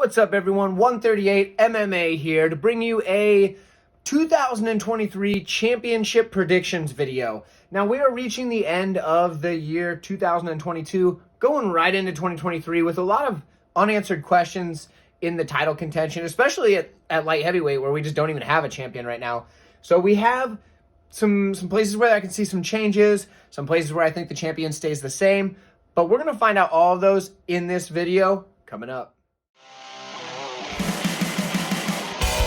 What's up, everyone? 138 MMA here to bring you a 2023 championship predictions video. Now, we are reaching the end of the year 2022, going right into 2023 with a lot of unanswered questions in the title contention, especially at light heavyweight, where we just don't even have a champion right now. So we have some places where I can see some changes, some places where I think the champion stays the same, but we're going to find out all of those in this video coming up.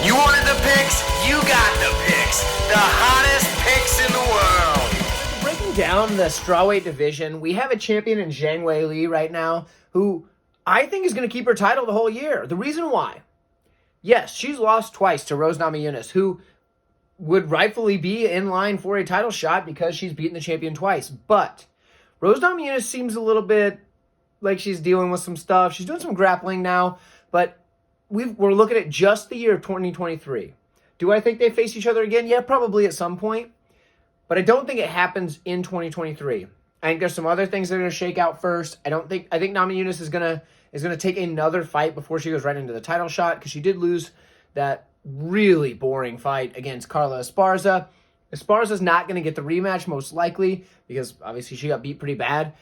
You wanted the picks, you got the picks. The hottest picks in the world. Breaking down the strawweight division, we have a champion in Zhang Weili right now who I think is going to keep her title the whole year. The reason why? Yes, she's lost twice to Rose Namajunas, who would rightfully be in line for a title shot because she's beaten the champion twice. But Rose Namajunas seems a little bit like she's dealing with some stuff. She's doing some grappling now, but we're looking at just the year of 2023. Do I think they face each other again? Yeah, probably at some point. But I don't think it happens in 2023. I think there's some other things that are going to shake out first. I think Namajunas is going to take another fight before she goes right into the title shot, because she did lose that really boring fight against Carla Esparza. Esparza's not going to get the rematch, most likely, because obviously she got beat pretty bad.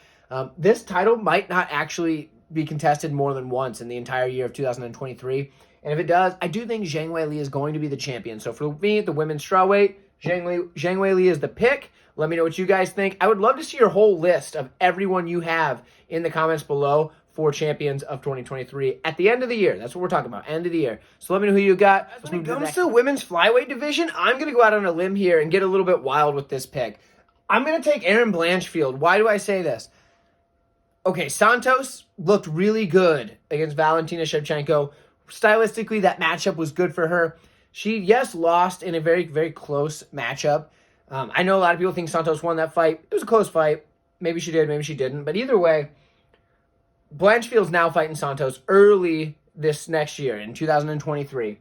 This title might not actually be contested more than once in the entire year of 2023. And if it does, I do think Zhang Weili is going to be the champion. So for me, the women's strawweight, Zhang Weili is the pick. Let me know what you guys think. I would love to see your whole list of everyone you have in the comments below for champions of 2023 at the end of the year. That's what we're talking about, end of the year. So let me know who you got. When it comes to the women's flyweight division, I'm going to go out on a limb here and get a little bit wild with this pick. I'm going to take Erin Blanchfield. Why do I say this? Okay, Santos looked really good against Valentina Shevchenko. Stylistically, that matchup was good for her. She, yes, lost in a very, very close matchup. I know a lot of people think Santos won that fight. It was a close fight. Maybe she did, maybe she didn't. But either way, Blanchfield's now fighting Santos early this next year in 2023.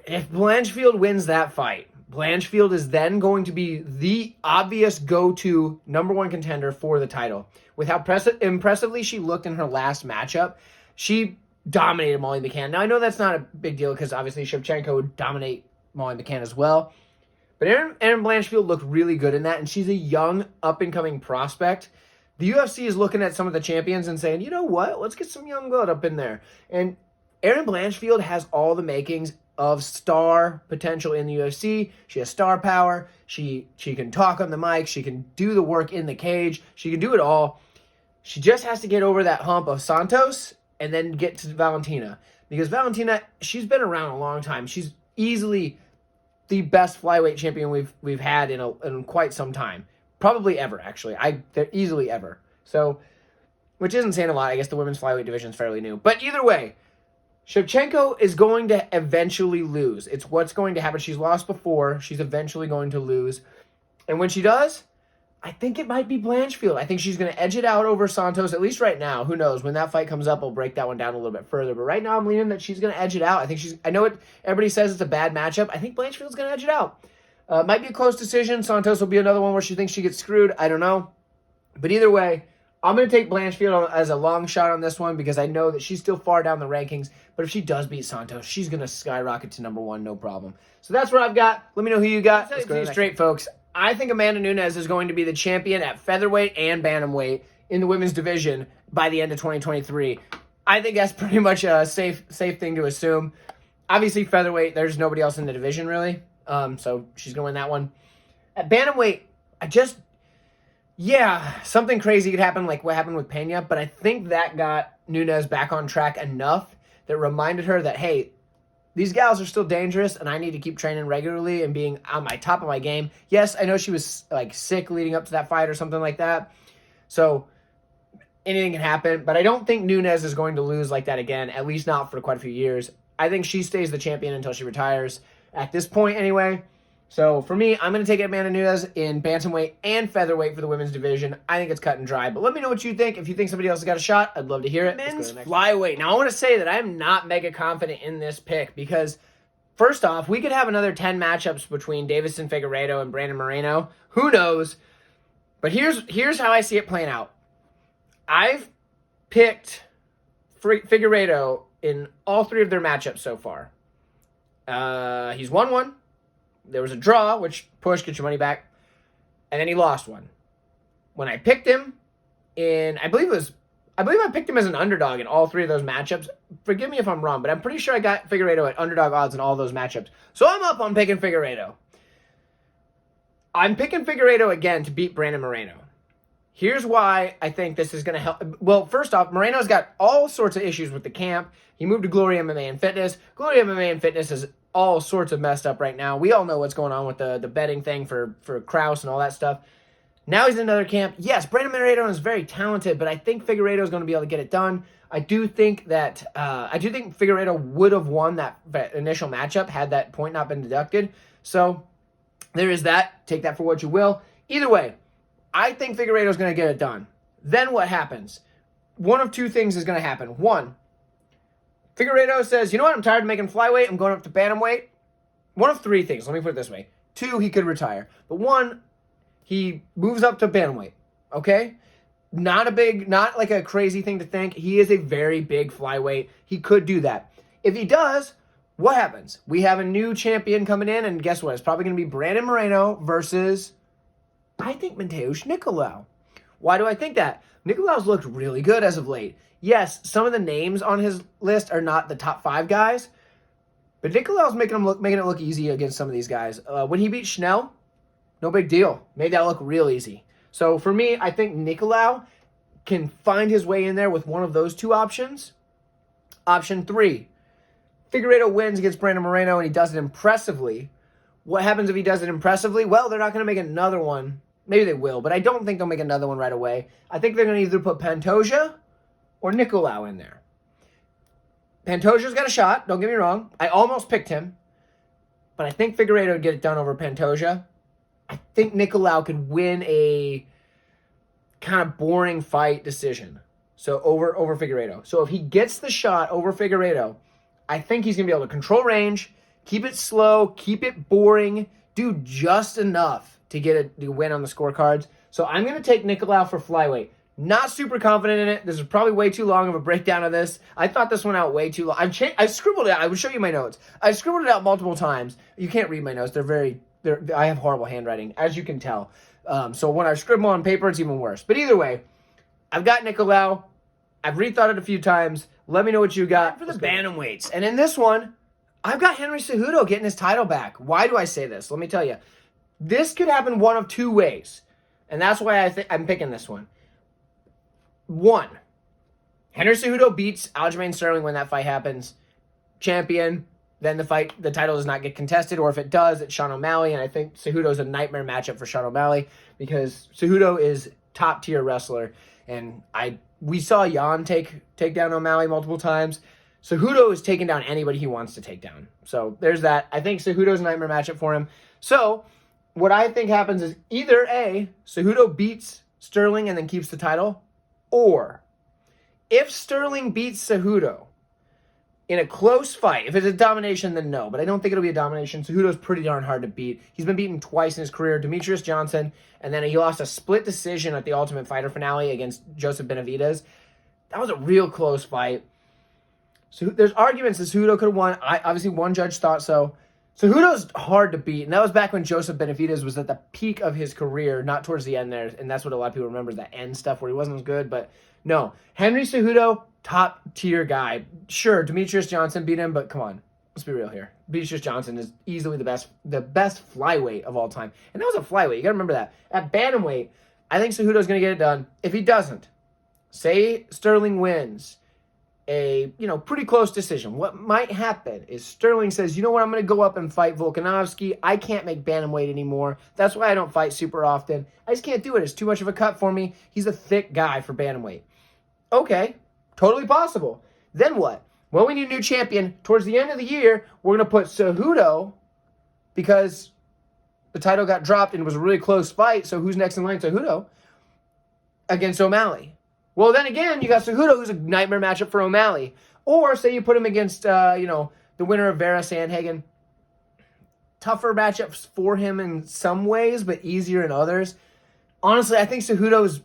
If Blanchfield wins that fight, Blanchfield is then going to be the obvious go-to number one contender for the title. With how impressively she looked in her last matchup, she dominated Molly McCann. Now, I know that's not a big deal because obviously Shevchenko would dominate Molly McCann as well. But Erin Blanchfield looked really good in that, and she's a young, up-and-coming prospect. The UFC is looking at some of the champions and saying, you know what, let's get some young blood up in there. And Erin Blanchfield has all the makings of star potential in the UFC. She has star power. She can talk on the mic. She can do the work in the cage. She can do it all. She just has to get over that hump of Santos and then get to Valentina. Because Valentina, she's been around a long time. She's easily the best flyweight champion we've had in quite some time. Probably ever, actually. They're easily ever. So, which isn't saying a lot. I guess the women's flyweight division is fairly new. But either way, Shevchenko is going to eventually lose. It's what's going to happen. She's lost before. She's eventually going to lose. And when she does, I think it might be Blanchfield. I think she's going to edge it out over Santos, at least right now. Who knows? When that fight comes up, I'll break that one down a little bit further. But right now, I'm leaning that she's going to edge it out. I know everybody says it's a bad matchup. I think Blanchfield's going to edge it out. Might be a close decision. Santos will be another one where she thinks she gets screwed. I don't know. But either way, I'm going to take Blanchfield as a long shot on this one because I know that she's still far down the rankings. But if she does beat Santos, she's going to skyrocket to number one, no problem. So that's what I've got. Let me know who you got. Let's go straight, folks. I think Amanda Nunes is going to be the champion at featherweight and bantamweight in the women's division by the end of 2023. I think that's pretty much a safe thing to assume. Obviously, featherweight, there's nobody else in the division, really. So she's going to win that one. At bantamweight, something crazy could happen like what happened with Pena, but I think that got Nunes back on track enough that reminded her that, hey, these gals are still dangerous and I need to keep training regularly and being on my top of my game. Yes, I know she was like sick leading up to that fight or something like that. So anything can happen, but I don't think Nunes is going to lose like that again, at least not for quite a few years. I think she stays the champion until she retires at this point anyway. So for me, I'm going to take Amanda Nunes in bantamweight and featherweight for the women's division. I think it's cut and dry. But let me know what you think. If you think somebody else has got a shot, I'd love to hear it. Men's flyweight. Now, I want to say that I'm not mega confident in this pick because, first off, we could have another 10 matchups between Davison Figueiredo and Brandon Moreno. Who knows? But here's how I see it playing out. I've picked Figueiredo in all 3 of their matchups so far. He's won one. There was a draw, which get your money back. And then he lost one. When I picked him I believe I picked him as an underdog in all 3 of those matchups. Forgive me if I'm wrong, but I'm pretty sure I got Figueiredo at underdog odds in all those matchups. So I'm up on picking Figueiredo. I'm picking Figueiredo again to beat Brandon Moreno. Here's why I think this is going to help. Well, first off, Moreno's got all sorts of issues with the camp. He moved to Glory MMA and Fitness. Glory MMA and Fitness is all sorts of messed up right now. We all know what's going on with the betting thing for Kraus and all that stuff. Now he's in another camp. Yes, Brandon Moreno is very talented, but I think Figueiredo is going to be able to get it done. I do think Figueiredo would have won that initial matchup had that point not been deducted. So there is that. Take that for what you will. Either way, I think Figueiredo is going to get it done. Then what happens? One of 2 things is going to happen. 1, Figueiredo says, you know what? I'm tired of making flyweight. I'm going up to bantamweight. One of 3 things. Let me put it this way. 2, he could retire. But 1, he moves up to bantamweight. Okay? Not like a crazy thing to think. He is a very big flyweight. He could do that. If he does, what happens? We have a new champion coming in, and guess what? It's probably going to be Brandon Moreno versus, I think, Mateusz Nicolau. Why do I think that? Nicolau's looked really good as of late. Yes, some of the names on his list are not the top 5 guys, but Nicolau's making it look easy against some of these guys. When he beat Schnell, no big deal. Made that look real easy. So for me, I think Nicolau can find his way in there with one of those 2 options. Option 3, Figueiredo wins against Brandon Moreno and he does it impressively. What happens if he does it impressively? Well, they're not going to make another one. Maybe they will, but I don't think they'll make another one right away. I think they're going to either put Pantoja or Nicolau in there. Pantoja's got a shot, don't get me wrong. I almost picked him, but I think Figueiredo would get it done over Pantoja. I think Nicolau could win a kind of boring fight decision. So over Figueiredo. So if he gets the shot over Figueiredo, I think he's going to be able to control range, keep it slow, keep it boring, do just enough to get a win on the scorecards. So I'm going to take Nicolau for flyweight. Not super confident in it. This is probably way too long of a breakdown of this. I thought this one out way too long. I scribbled it out. I will show you my notes. I scribbled it out multiple times. You can't read my notes. I have horrible handwriting, as you can tell. So when I scribble on paper, it's even worse. But either way, I've got Nicolau. I've rethought it a few times. Let me know what you got for the bantamweights. And in this one, I've got Henry Cejudo getting his title back. Why do I say this? Let me tell you. This could happen one of 2 ways. And that's why I'm picking this one. 1, Henry Cejudo beats Aljamain Sterling when that fight happens. Champion. Then the title does not get contested, or if it does, it's Sean O'Malley, and I think Cejudo's a nightmare matchup for Sean O'Malley because Cejudo is top-tier wrestler, and we saw Jan take down O'Malley multiple times. Cejudo is taking down anybody he wants to take down. So there's that. I think Cejudo's a nightmare matchup for him. So what I think happens is either A, Cejudo beats Sterling and then keeps the title, or if Sterling beats Cejudo in a close fight, if it's a domination, then no. But I don't think it'll be a domination. Cejudo's pretty darn hard to beat. He's been beaten twice in his career. Demetrius Johnson, and then he lost a split decision at the Ultimate Fighter finale against Joseph Benavidez. That was a real close fight. So there's arguments that Cejudo could have won. Obviously, one judge thought so. Cejudo's hard to beat, and that was back when Joseph Benavidez was at the peak of his career, not towards the end there, and that's what a lot of people remember, that end stuff where he wasn't as good. But no, Henry Cejudo, top-tier guy. Sure, Demetrius Johnson beat him, but come on. Let's be real here. Demetrius Johnson is easily the best flyweight of all time. And that was a flyweight. You got to remember that. At bantamweight, I think Cejudo's going to get it done. If he doesn't, say Sterling wins a pretty close decision. What might happen is Sterling says, you know what, I'm going to go up and fight Volkanovski. I can't make bantamweight anymore. That's why I don't fight super often. I just can't do it. It's too much of a cut for me. He's a thick guy for bantamweight. Okay, totally possible. Then what? Well, we need a new champion. Towards the end of the year, we're going to put Cejudo, because the title got dropped and it was a really close fight, so who's next in line? Cejudo against O'Malley. Well, then again, you got Cejudo, who's a nightmare matchup for O'Malley. Or say you put him against, the winner of Vera Sandhagen. Tougher matchups for him in some ways, but easier in others. Honestly, I think Cejudo's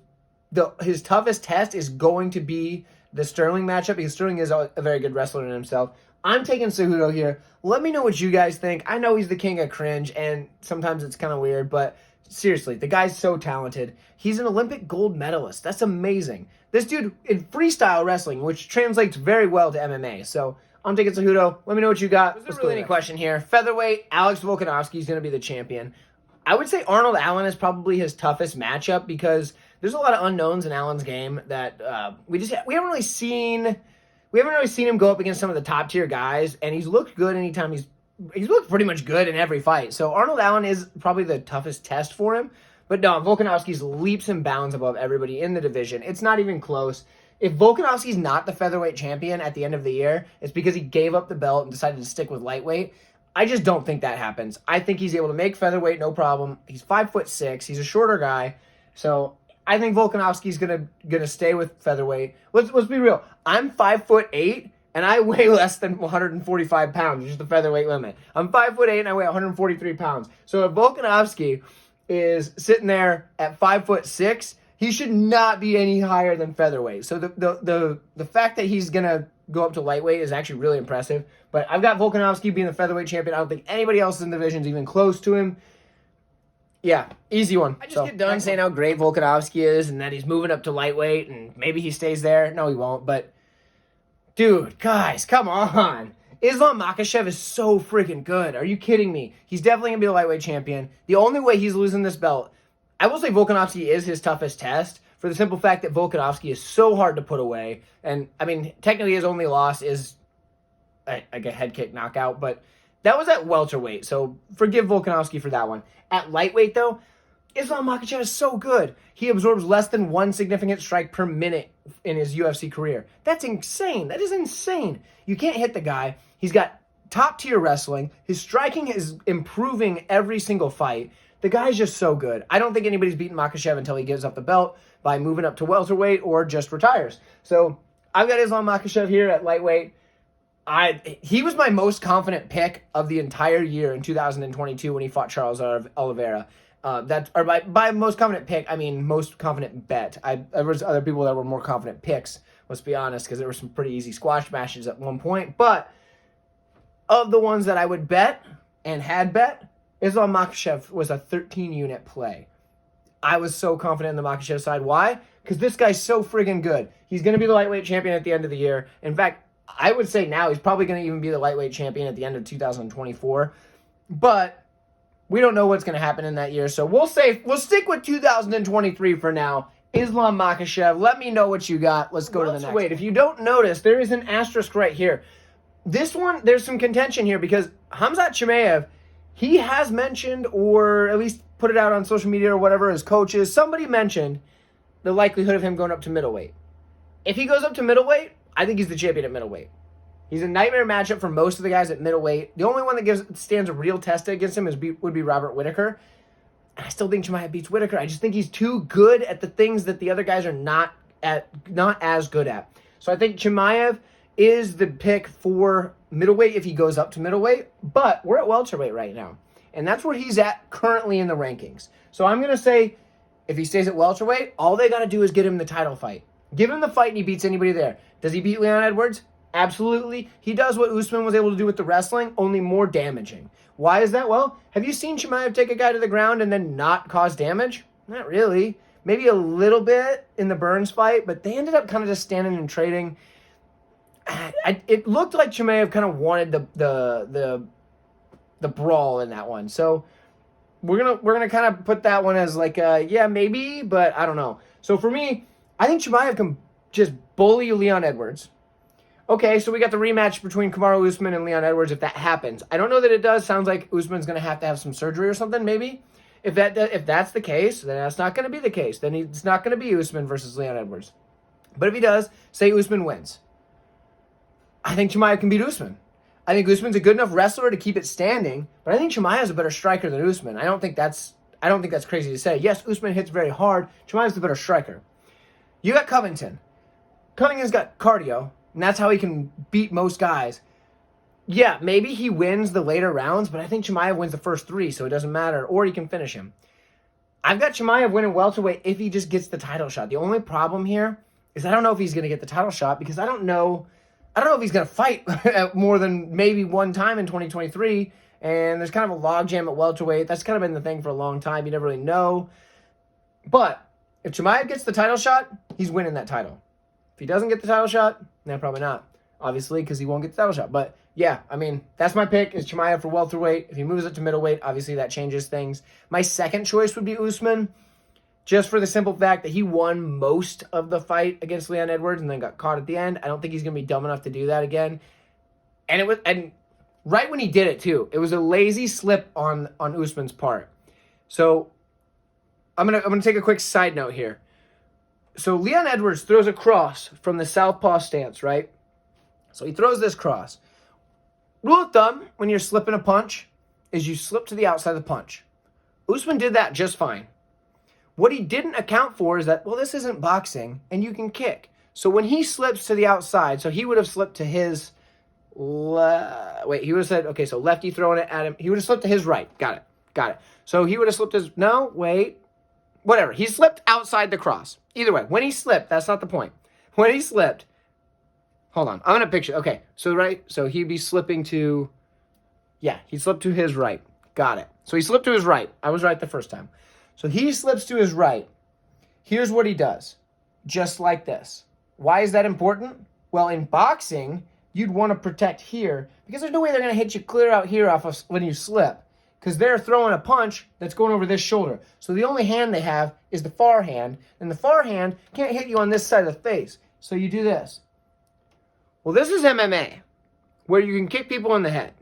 his toughest test is going to be the Sterling matchup because Sterling is a very good wrestler in himself. I'm taking Cejudo here. Let me know what you guys think. I know he's the king of cringe, and sometimes it's kind of weird, but seriously, the guy's so talented. He's an Olympic gold medalist. That's amazing. This dude in freestyle wrestling, which translates very well to MMA. So I'm taking Cejudo. Let me know what you got. There's really any question here. Featherweight, Alex Volkanovski is going to be the champion. I would say Arnold Allen is probably his toughest matchup because there's a lot of unknowns in Allen's game that we haven't really seen him go up against some of the top tier guys, and he's looked good anytime he's looked pretty much good in every fight. So Arnold Allen is probably the toughest test for him. But no, Volkanovski's leaps and bounds above everybody in the division. It's not even close. If Volkanovski's not the featherweight champion at the end of the year, it's because he gave up the belt and decided to stick with lightweight. I just don't think that happens. I think he's able to make featherweight, no problem. He's 5'6". He's a shorter guy. So I think Volkanovski's gonna stay with featherweight. Let's be real. I'm 5'8", and I weigh less than 145 pounds, which is the featherweight limit. I'm 5'8", and I weigh 143 pounds. So if Volkanovski is sitting there at 5'6", he should not be any higher than featherweight. So the fact that he's gonna go up to lightweight is actually really impressive. But I've got Volkanovski being the featherweight champion. I don't think anybody else in the division is even close to him. Yeah, easy one. I just get done saying how great Volkanovski is and that he's moving up to lightweight and maybe he stays there. No, he won't. But, dude, guys, come on. Islam Makhachev is so freaking good. Are you kidding me? He's definitely going to be the lightweight champion. The only way he's losing this belt, I will say Volkanovski is his toughest test for the simple fact that Volkanovski is so hard to put away. And, I mean, technically his only loss is like a head kick knockout, but that was at welterweight, so forgive Volkanovski for that one. At lightweight, though, Islam Makhachev is so good. He absorbs less than one significant strike per minute in his UFC career. That's insane. That is insane. You can't hit the guy. He's got top-tier wrestling. His striking is improving every single fight. The guy's just so good. I don't think anybody's beaten Makhachev until he gives up the belt by moving up to welterweight or just retires. So I've got Islam Makhachev here at lightweight. He was my most confident pick of the entire year in 2022 when he fought Charles Oliveira. By most confident pick, I mean most confident bet. There was other people that were more confident picks, let's be honest, because there were some pretty easy squash matches at one point. But of the ones that I would bet and had bet, Islam Makhachev was a 13-unit play. I was so confident in the Makhachev side. Why? Because this guy's so friggin' good. He's going to be the lightweight champion at the end of the year. In fact, I would say now he's probably going to even be the lightweight champion at the end of 2024. But we don't know what's going to happen in that year. So we'll stick with 2023 for now. Islam Makhachev, let me know what you got. Let's go to the next. Wait, if you don't notice, there is an asterisk right here. This one, there's some contention here because Khamzat Chimaev, he has mentioned, or at least put it out on social media or whatever, his coaches, somebody mentioned the likelihood of him going up to middleweight. If he goes up to middleweight, I think he's the champion at middleweight. He's a nightmare matchup for most of the guys at middleweight. The only one that stands a real test against him would be Robert Whittaker. I still think Chimaev beats Whittaker. I just think he's too good at the things that the other guys are not as good at. So I think Chimaev is the pick for middleweight if he goes up to middleweight. But we're at welterweight right now. And that's where he's at currently in the rankings. So I'm going to say if he stays at welterweight, all they got to do is get him the title fight. Give him the fight and he beats anybody there. Does he beat Leon Edwards? Absolutely. He does what Usman was able to do with the wrestling, only more damaging. Why is that? Well, have you seen Chimaev take a guy to the ground and then not cause damage? Not really. Maybe a little bit in the Burns fight, but they ended up kind of just standing and trading. It looked like Chimaev kind of wanted the brawl in that one. So we're gonna kind of put that one as like yeah, maybe, but I don't know. So for me, I think Chimaev can just bully Leon Edwards. Okay, so we got the rematch between Kamaru Usman and Leon Edwards if that happens. I don't know that it does. Sounds like Usman's going to have some surgery or something, maybe. If that's the case, then that's not going to be the case. Then it's not going to be Usman versus Leon Edwards. But if he does, say Usman wins. I think Chimaev can beat Usman. I think Usman's a good enough wrestler to keep it standing, but I think Chimaev's a better striker than Usman. I don't think that's crazy to say. Yes, Usman hits very hard. Chimaev's the better striker. You got Covington. Covington's got cardio. And that's how he can beat most guys. Yeah, maybe he wins the later rounds, but I think Chimaev wins the first three, so it doesn't matter. Or he can finish him. I've got Chimaev winning welterweight if he just gets the title shot. The only problem here is I don't know if he's going to get the title shot because I don't know if he's going to fight more than maybe one time in 2023. And there's kind of a logjam at welterweight. That's kind of been the thing for a long time. You never really know. But if Chimaev gets the title shot, he's winning that title. If he doesn't get the title shot, nah, probably not. Obviously, because he won't get the title shot. But yeah, I mean, that's my pick is Chimaev for welterweight. If he moves up to middleweight, obviously that changes things. My second choice would be Usman, just for the simple fact that he won most of the fight against Leon Edwards and then got caught at the end. I don't think he's going to be dumb enough to do that again. And right when he did it too, it was a lazy slip on Usman's part. So I'm gonna take a quick side note here. So Leon Edwards throws a cross from the southpaw stance, right? So he throws this cross. Rule of thumb, when you're slipping a punch, is you slip to the outside of the punch. Usman did that just fine. What he didn't account for is that, well, this isn't boxing, and you can kick. So when he slips to the outside, so he would have slipped to his he would have said, okay, so lefty throwing it at him. He would have slipped to his right. Got it. So he would have slipped whatever. He slipped outside the cross. Either way, when he slipped, that's not the point. When he slipped, hold on, I'm going to picture. Okay, so he'd be slipping to, he slipped to his right. Got it. So he slipped to his right. I was right the first time. So he slips to his right. Here's what he does. Just like this. Why is that important? Well, in boxing, you'd want to protect here because there's no way they're going to hit you clear out here off of when you slip because they're throwing a punch that's going over this shoulder. So the only hand they have is the far hand, and the far hand can't hit you on this side of the face. So you do this. Well, this is MMA where you can kick people in the head.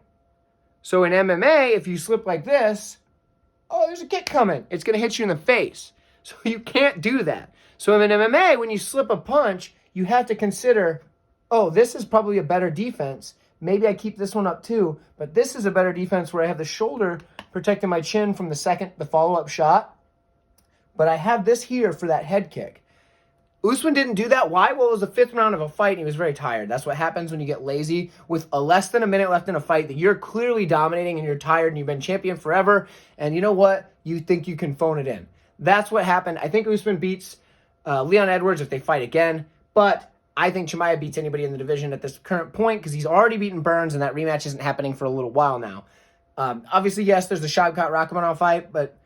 So in MMA, if you slip like this, there's a kick coming. It's going to hit you in the face. So you can't do that. So in MMA, when you slip a punch, you have to consider, this is probably a better defense. Maybe I keep this one up too, but this is a better defense where I have the shoulder protecting my chin from the follow-up shot, but I have this here for that head kick. Usman didn't do that. Why? Well, it was the fifth round of a fight, and he was very tired. That's what happens when you get lazy with less than a minute left in a fight that you're clearly dominating and you're tired and you've been champion forever, and you know what? You think you can phone it in. That's what happened. I think Usman beats Leon Edwards if they fight again, but I think Chimaev beats anybody in the division at this current point because he's already beaten Burns, and that rematch isn't happening for a little while now. Obviously, yes, there's the Shavkat Rakhmonov fight, but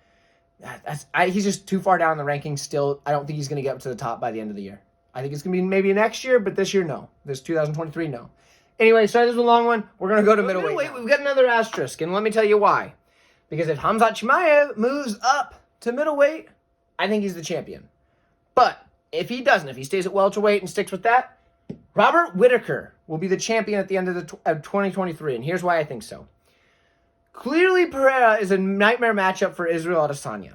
he's just too far down in the rankings still. I don't think he's going to get up to the top by the end of the year. I think it's going to be maybe next year, but this year, no. This 2023, no. Anyway, sorry this was a long one. We're going to go to middleweight. We've got another asterisk, and let me tell you why. Because if Khamzat Chimaev moves up to middleweight, I think he's the champion. But if he doesn't, if he stays at welterweight and sticks with that, Robert Whittaker will be the champion at the end of 2023, and here's why I think so. Clearly, Pereira is a nightmare matchup for Israel Adesanya.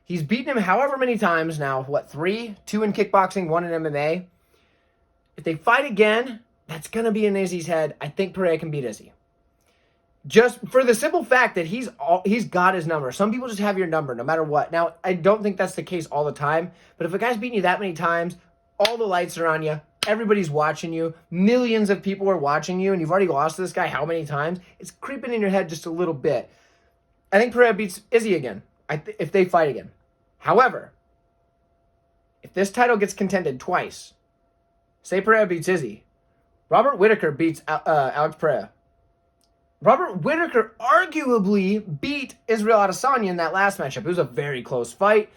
He's beaten him however many times now. 3? 2 in kickboxing, 1 in MMA. If they fight again, that's going to be in Izzy's head. I think Pereira can beat Izzy. Just for the simple fact that he's got his number. Some people just have your number no matter what. Now, I don't think that's the case all the time. But if a guy's beating you that many times, all the lights are on you. Everybody's watching you. Millions of people are watching you, and you've already lost to this guy how many times? It's creeping in your head just a little bit. I think Pereira beats Izzy again if they fight again. However, if this title gets contended twice, say Pereira beats Izzy, Robert Whittaker beats Alex Pereira. Robert Whittaker arguably beat Israel Adesanya in that last matchup. It was a very close fight.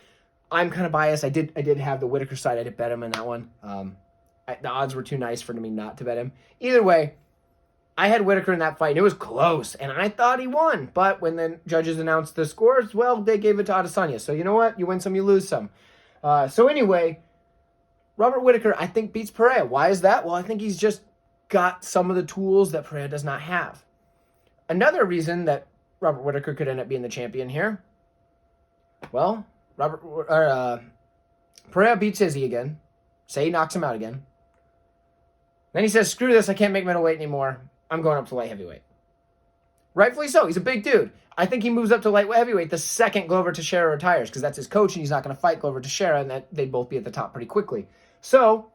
I'm kind of biased. I did have the Whittaker side. I did bet him in that one. The odds were too nice for me not to bet him. Either way, I had Whittaker in that fight, and it was close, and I thought he won. But when the judges announced the scores, well, they gave it to Adesanya. So you know what? You win some, you lose some. So anyway, Robert Whittaker, I think, beats Pereira. Why is that? Well, I think he's just got some of the tools that Pereira does not have. Another reason that Robert Whittaker could end up being the champion here, well, Pereira beats Izzy again. Say he knocks him out again. Then he says, screw this, I can't make middleweight anymore. I'm going up to light heavyweight. Rightfully so. He's a big dude. I think he moves up to light heavyweight the second Glover Teixeira retires because that's his coach and he's not going to fight Glover Teixeira and that they'd both be at the top pretty quickly. So,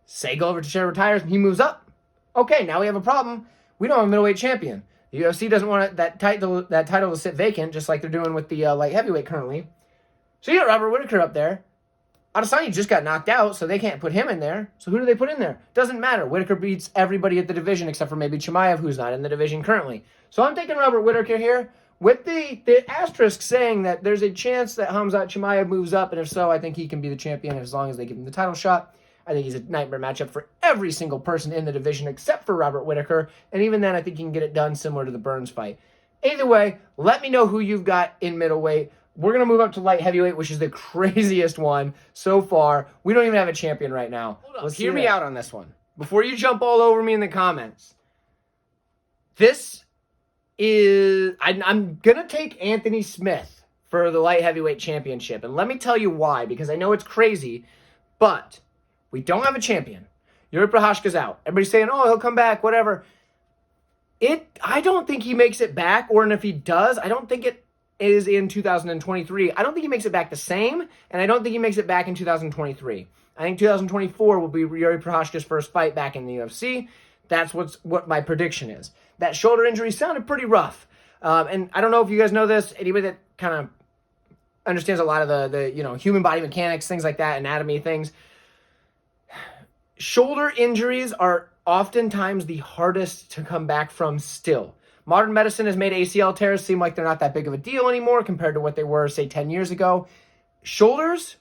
say Glover Teixeira retires and he moves up. Okay, now we have a problem. We don't have a middleweight champion. The UFC doesn't want that title to sit vacant just like they're doing with the light heavyweight currently. So you got Robert Whittaker up there. Adesanya just got knocked out, so they can't put him in there. So who do they put in there? Doesn't matter. Whitaker beats everybody at the division except for maybe Chimaev, who's not in the division currently. So I'm taking Robert Whitaker here with the asterisk saying that there's a chance that Khamzat Chimaev moves up, and if so, I think he can be the champion as long as they give him the title shot. I think he's a nightmare matchup for every single person in the division except for Robert Whitaker, and even then I think he can get it done similar to the Burns fight. Either way, let me know who you've got in middleweight. We're going to move up to light heavyweight, which is the craziest one so far. We don't even have a champion right now. Let's hear me out on this one. Before you jump all over me in the comments, this is... I'm going to take Anthony Smith for the light heavyweight championship. And let me tell you why, because I know it's crazy, but we don't have a champion. Yuri Prochazka's out. Everybody's saying, oh, he'll come back, whatever. I don't think he makes it back, or and if he does, I don't think it is in 2023. I don't think he makes it back the same, and I don't think he makes it back in 2023. I think 2024 will be Yuri Prochazka's first fight back in the UFC. That's what my prediction is. That shoulder injury sounded pretty rough. And I don't know if you guys know this, anybody that kind of understands a lot of the human body mechanics, things like that, anatomy things. Shoulder injuries are oftentimes the hardest to come back from still. Modern medicine has made ACL tears seem like they're not that big of a deal anymore compared to what they were, say, 10 years ago. Shoulders,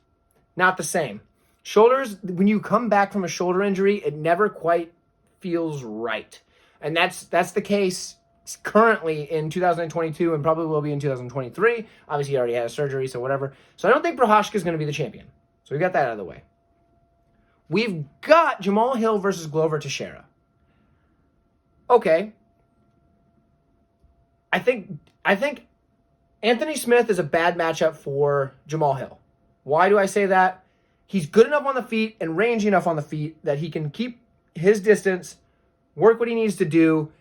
not the same. Shoulders, when you come back from a shoulder injury, it never quite feels right. And that's the case currently in 2022 and probably will be in 2023. Obviously, he already had a surgery, so whatever. So I don't think Prochazka is going to be the champion. So we got that out of the way. We've got Jamal Hill versus Glover Teixeira. Okay. I think Anthony Smith is a bad matchup for Jamal Hill. Why do I say that? He's good enough on the feet and rangy enough on the feet that he can keep his distance, work what he needs to do,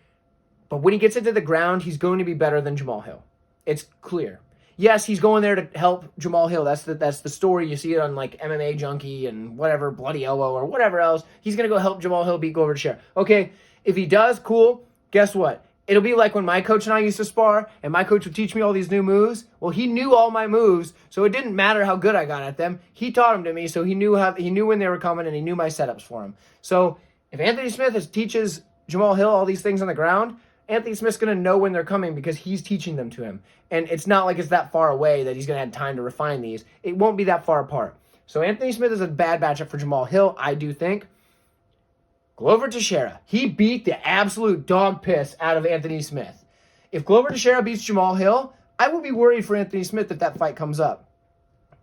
but when he gets into the ground, he's going to be better than Jamal Hill. It's clear. Yes, he's going there to help Jamal Hill. That's the story. You see it on like MMA Junkie and whatever, Bloody Elbow or whatever else. He's going to go help Jamal Hill beat Glover Teixeira. Okay, if he does, cool. Guess what? It'll be like when my coach and I used to spar, and my coach would teach me all these new moves. Well, he knew all my moves, so it didn't matter how good I got at them. He taught them to me, so he knew when they were coming, and he knew my setups for him. So if Anthony Smith teaches Jamal Hill all these things on the ground, Anthony Smith's going to know when they're coming because he's teaching them to him. And it's not like it's that far away that he's going to have time to refine these. It won't be that far apart. So Anthony Smith is a bad matchup for Jamal Hill, I do think. Glover Teixeira, he beat the absolute dog piss out of Anthony Smith. If Glover Teixeira beats Jamal Hill, I will be worried for Anthony Smith if that fight comes up.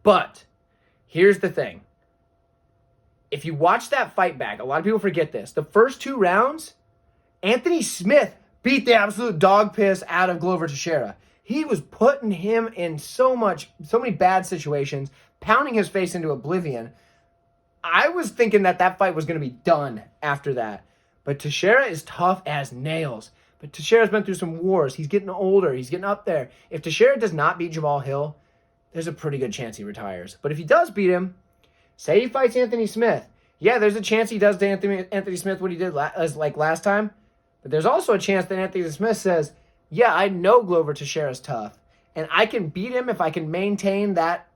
But here's the thing. If you watch that fight back, a lot of people forget this. The first 2 rounds, Anthony Smith beat the absolute dog piss out of Glover Teixeira. He was putting him in so many bad situations, pounding his face into oblivion. I was thinking that fight was going to be done after that. But Teixeira is tough as nails. But Teixeira's been through some wars. He's getting older. He's getting up there. If Teixeira does not beat Jamal Hill, there's a pretty good chance he retires. But if he does beat him, say he fights Anthony Smith. Yeah, there's a chance he does to Anthony Smith what he did last time. But there's also a chance that Anthony Smith says, yeah, I know Glover Teixeira's tough. And I can beat him if I can maintain that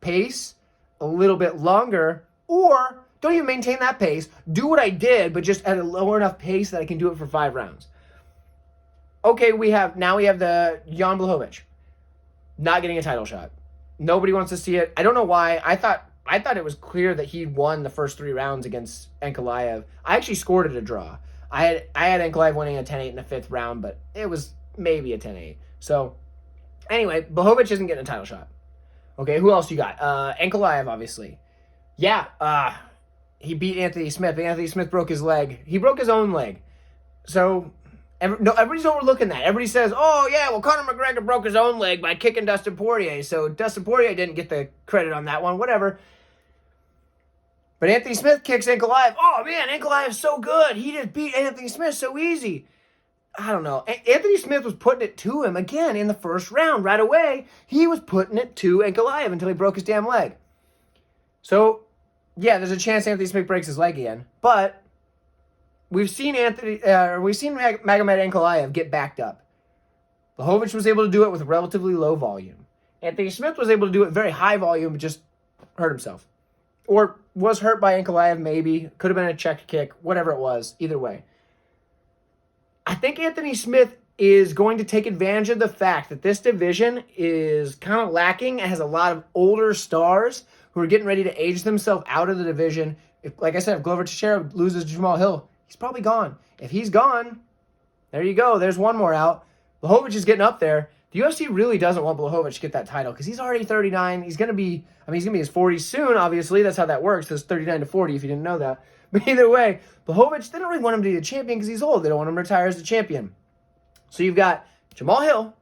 pace a little bit longer. Or don't even maintain that pace. Do what I did, but just at a lower enough pace that I can do it for 5 rounds. Okay, we have the Jan Blachowicz not getting a title shot. Nobody wants to see it. I don't know why. I thought it was clear that he won the first 3 rounds against Ankalaev. I actually scored it a draw. I had Ankalaev winning a 10-8 in the 5th round, but it was maybe a 10-8. So anyway, Blachowicz isn't getting a title shot. Okay, who else you got? Ankalaev, obviously. Yeah, he beat Anthony Smith. Anthony Smith broke his leg. He broke his own leg. So everybody's overlooking that. Everybody says, oh, yeah, well, Conor McGregor broke his own leg by kicking Dustin Poirier. So Dustin Poirier didn't get the credit on that one, whatever. But Anthony Smith kicks Ankalaev. Oh, man, Ankalaev's so good. He just beat Anthony Smith so easy. I don't know. Anthony Smith was putting it to him again in the first round. Right away, he was putting it to Ankalaev until he broke his damn leg. So, yeah, there's a chance Anthony Smith breaks his leg again. But we've seen Magomed Ankalaev get backed up. Blachowicz was able to do it with relatively low volume. Anthony Smith was able to do it very high volume, but just hurt himself. or was hurt by Ankalaev, maybe. Could have been a check kick, whatever it was. Either way. I think Anthony Smith is going to take advantage of the fact that this division is kind of lacking. It has a lot of older stars who are getting ready to age themselves out of the division. Like I said, if Glover Teixeira loses to Jamal Hill, he's probably gone. If he's gone, there you go. There's one more out. Blachowicz is getting up there. The UFC really doesn't want Blachowicz to get that title because he's already 39. He's going to be in his 40s soon, obviously. That's how that works. It's 39 to 40 if you didn't know that. But either way, Blachowicz, they don't really want him to be the champion because he's old. They don't want him to retire as the champion. So you've got Jamal Hill.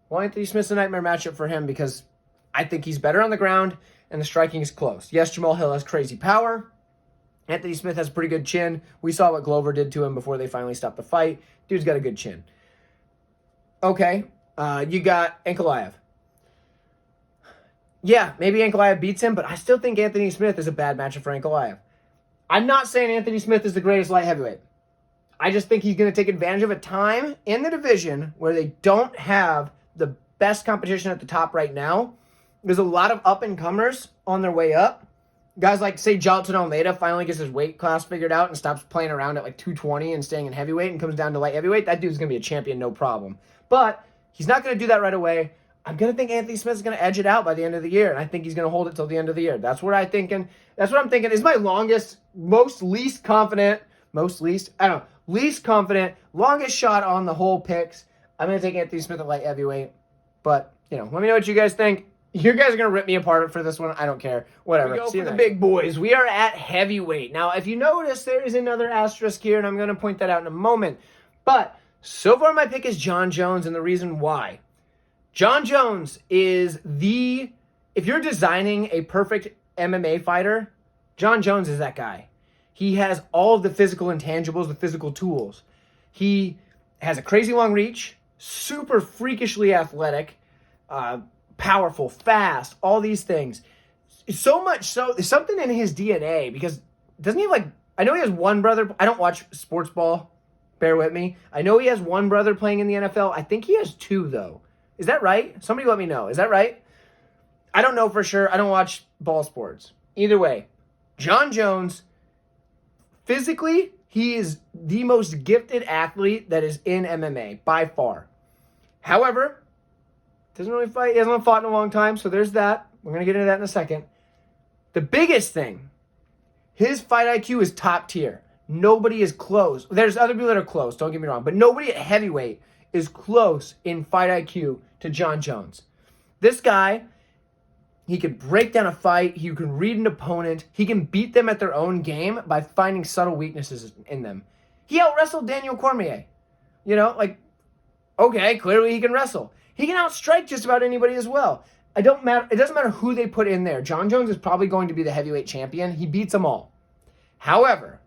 Well, Anthony Smith's a nightmare matchup for him because I think he's better on the ground and the striking is close. Yes, Jamal Hill has crazy power. Anthony Smith has a pretty good chin. We saw what Glover did to him before they finally stopped the fight. Dude's got a good chin. Okay, you got Ankalaev. Yeah, maybe Ankalaev beats him, but I still think Anthony Smith is a bad matchup for Ankalaev. I'm not saying Anthony Smith is the greatest light heavyweight. I just think he's going to take advantage of a time in the division where they don't have the best competition at the top right now. There's a lot of up-and-comers on their way up. Guys like, say, Jailton Almeida finally gets his weight class figured out and stops playing around at like 220 and staying in heavyweight and comes down to light heavyweight. That dude's going to be a champion, no problem. But he's not going to do that right away. I'm going to think Anthony Smith is going to edge it out by the end of the year, and I think he's going to hold it till the end of the year. That's what I'm thinking. This is my least confident, longest shot on the whole picks. I'm going to take Anthony Smith at light heavyweight. But, let me know what you guys think. You guys are going to rip me apart for this one. I don't care. Whatever. We go for the big boys. We are at heavyweight. Now, if you notice, there is another asterisk here, and I'm going to point that out in a moment. But so far, my pick is Jon Jones, and the reason why. Jon Jones is if you're designing a perfect MMA fighter, Jon Jones is that guy. He has all of the physical intangibles, the physical tools. He has a crazy long reach, super freakishly athletic, powerful, fast, all these things. So much so, there's something in his DNA because doesn't he have I know he has one brother. I don't watch sports ball. Bear with me. I know he has one brother playing in the NFL. I think he has two, though. Is that right? Somebody let me know. Is that right? I don't know for sure. I don't watch ball sports. Either way, Jon Jones, physically, he is the most gifted athlete that is in MMA by far. However, doesn't really fight. He hasn't fought in a long time, so there's that. We're going to get into that in a second. The biggest thing, his fight IQ is top tier. Nobody is close. There's other people that are close, don't get me wrong, but nobody at heavyweight is close in fight IQ to Jon Jones. This guy, he can break down a fight. He can read an opponent. He can beat them at their own game by finding subtle weaknesses in them. He out-wrestled Daniel Cormier. Okay, clearly he can wrestle. He can outstrike just about anybody as well. It doesn't matter who they put in there. Jon Jones is probably going to be the heavyweight champion. He beats them all. However,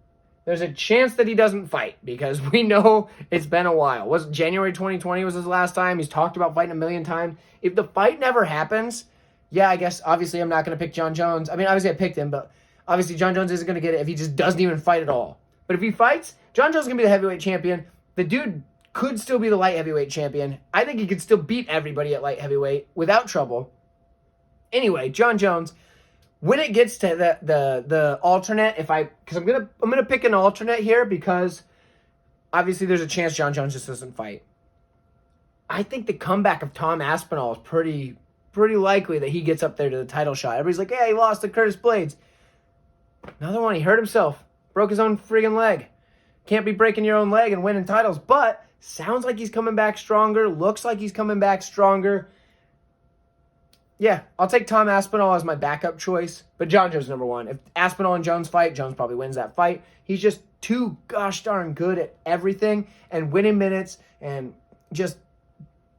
there's a chance that he doesn't fight because we know it's been a while. Was January 2020 was his last time? He's talked about fighting a million times. If the fight never happens, yeah, I guess obviously I'm not going to pick Jon Jones. I mean, obviously I picked him, but obviously Jon Jones isn't going to get it if he just doesn't even fight at all. But if he fights, Jon Jones is going to be the heavyweight champion. The dude could still be the light heavyweight champion. I think he could still beat everybody at light heavyweight without trouble. Anyway, Jon Jones, when it gets to the alternate, because I'm gonna pick an alternate here because obviously there's a chance Jon Jones just doesn't fight. I think the comeback of Tom Aspinall is pretty likely that he gets up there to the title shot. Everybody's like, yeah, he lost to Curtis Blades. Another one, he hurt himself, broke his own friggin' leg. Can't be breaking your own leg and winning titles, but sounds like he's coming back stronger, looks like he's coming back stronger. Yeah, I'll take Tom Aspinall as my backup choice, but Jon Jones is number one. If Aspinall and Jones fight, Jones probably wins that fight. He's just too gosh darn good at everything and winning minutes and just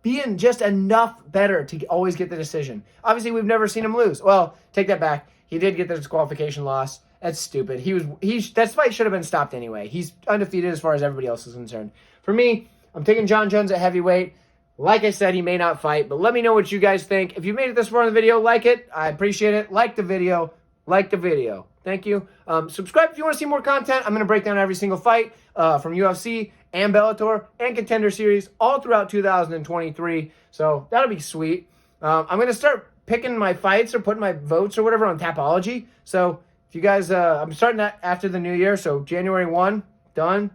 being just enough better to always get the decision. Obviously, we've never seen him lose. Well, take that back. He did get the disqualification loss. That's stupid. That fight should have been stopped anyway. He's undefeated as far as everybody else is concerned. For me, I'm taking Jon Jones at heavyweight. Like I said, he may not fight, but let me know what you guys think. If you made it this far in the video, like it. I appreciate it. Like the video. Thank you. Subscribe if you want to see more content. I'm going to break down every single fight from UFC and Bellator and Contender Series all throughout 2023. So that'll be sweet. I'm going to start picking my fights or putting my votes or whatever on Tapology. So if you guys, I'm starting that after the new year. So January 1, done.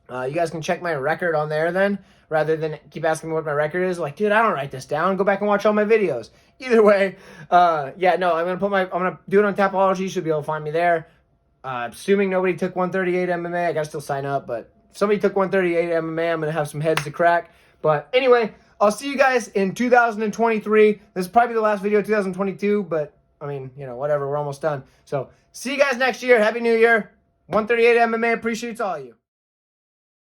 You guys can check my record on there then, rather than keep asking me what my record is. Like, dude, I don't write this down. Go back and watch all my videos. Either way, yeah, no, I'm gonna do it on Tapology. You should be able to find me there. Assuming nobody took 138 MMA, I gotta still sign up. But if somebody took 138 MMA, I'm gonna have some heads to crack. But anyway, I'll see you guys in 2023. This is probably the last video of 2022, but I mean, you know, whatever. We're almost done. So see you guys next year. Happy New Year. 138 MMA appreciates all of you.